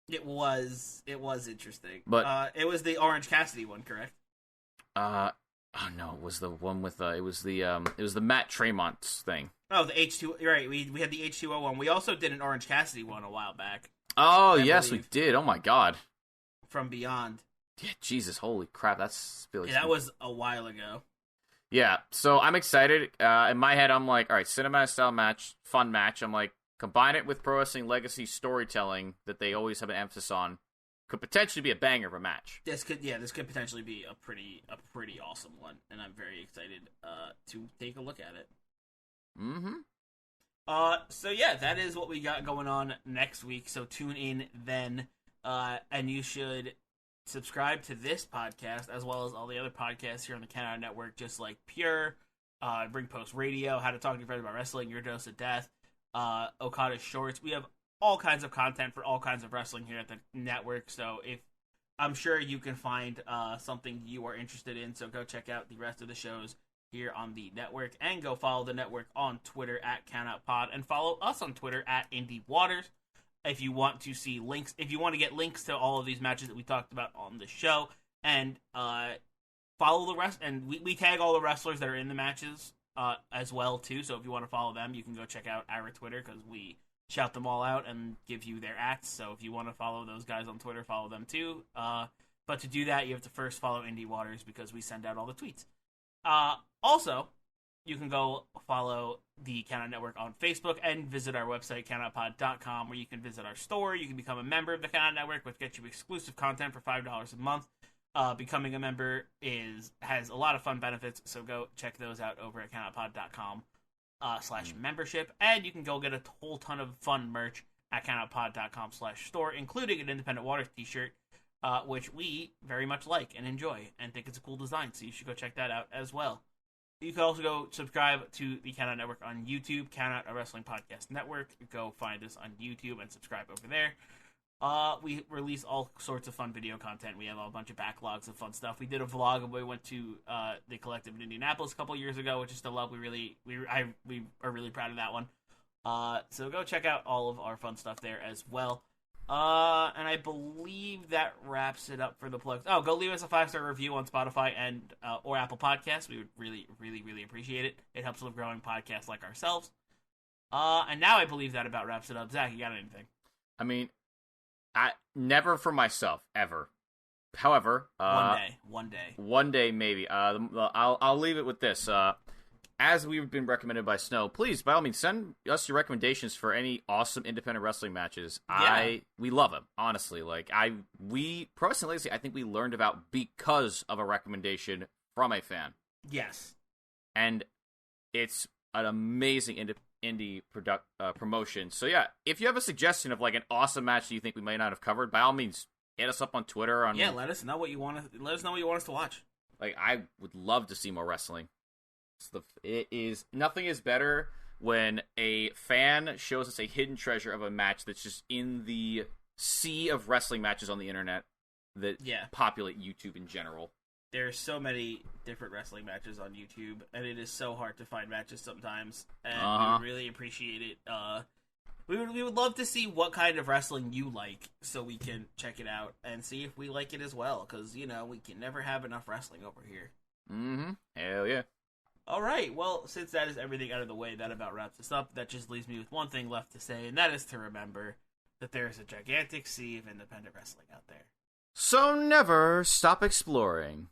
It was interesting. But it was the Orange Cassidy one, correct? Oh no, it was the one with it was the Matt Tremont thing. Oh, the H2, right? We had the H2O one. We also did an Orange Cassidy one a while back. Oh yes, we did. Oh my god. From Beyond. Yeah, Jesus, holy crap, that's really. Yeah, that was a while ago. Yeah, so I'm excited. In my head, I'm like, all right, cinematic style match, fun match. I'm like, combine it with Pro Wrestling Legacy storytelling that they always have an emphasis on. Could potentially be a banger of a match. This could potentially be a pretty awesome one, and I'm very excited to take a look at it. Mm-hmm. So yeah, that is what we got going on next week. So tune in then, and you should subscribe to this podcast as well as all the other podcasts here on the Count Out Network, just like Pure, Bring Post Radio, How to Talk to Your Friends About Wrestling, Your Dose of Death, Okada Shorts. We have all kinds of content for all kinds of wrestling here at the network, so I'm sure you can find something you are interested in, so go check out the rest of the shows here on the network, and go follow the network on Twitter at CountOutPod, and follow us on Twitter at Indy Waters. If you want to see links, if you want to get links to all of these matches that we talked about on the show, and follow the rest, and we tag all the wrestlers that are in the matches as well too. So if you want to follow them, you can go check out our Twitter because we shout them all out and give you their acts. So if you want to follow those guys on Twitter, follow them too. But to do that, you have to first follow Indy Waters because we send out all the tweets. Also, you can go follow the Count Out Network on Facebook and visit our website, countoutpod.com, where you can visit our store. You can become a member of the Count Out Network, which gets you exclusive content for $5 a month. Becoming a member has a lot of fun benefits, so go check those out over at countoutpod.com /membership. And you can go get a whole ton of fun merch at countoutpod.com /store, including an Independent Waters t-shirt, which we very much like and enjoy and think it's a cool design, so you should go check that out as well. You can also go subscribe to the Count Out Network on YouTube, Count Out a Wrestling Podcast Network. Go find us on YouTube and subscribe over there. We release all sorts of fun video content. We have a bunch of backlogs of fun stuff. We did a vlog of we went to the Collective in Indianapolis a couple years ago, which is still up. We are really proud of that one. So go check out all of our fun stuff there as well. And I believe that wraps it up for the plugs. Oh, go leave us a 5-star review on Spotify and or Apple Podcasts. We would really, really, really appreciate it. It helps with growing podcasts like ourselves. And now I believe that about wraps it up. Zach, you got anything? I mean, never for myself, ever. However, one day, maybe. I'll leave it with this. As we've been recommended by Snow, please, by all means, send us your recommendations for any awesome independent wrestling matches. Yeah. We love them, honestly. Pro Wrestling Legacy, I think we learned about because of a recommendation from a fan. Yes. And it's an amazing indie promotion. So yeah, if you have a suggestion of an awesome match that you think we may not have covered, by all means, hit us up on Twitter. Let us know what you want to. Let us know what you want us to watch. I would love to see more wrestling. Nothing is better when a fan shows us a hidden treasure of a match that's just in the sea of wrestling matches on the internet that populate YouTube in general. There's so many different wrestling matches on YouTube, and it is so hard to find matches sometimes, and we would really appreciate it. We would love to see what kind of wrestling you like, so we can check it out and see if we like it as well, because, we can never have enough wrestling over here. Mm-hmm. Hell yeah. All right, well, since that is everything out of the way, that about wraps us up. That just leaves me with one thing left to say, and that is to remember that there is a gigantic sea of independent wrestling out there. So never stop exploring.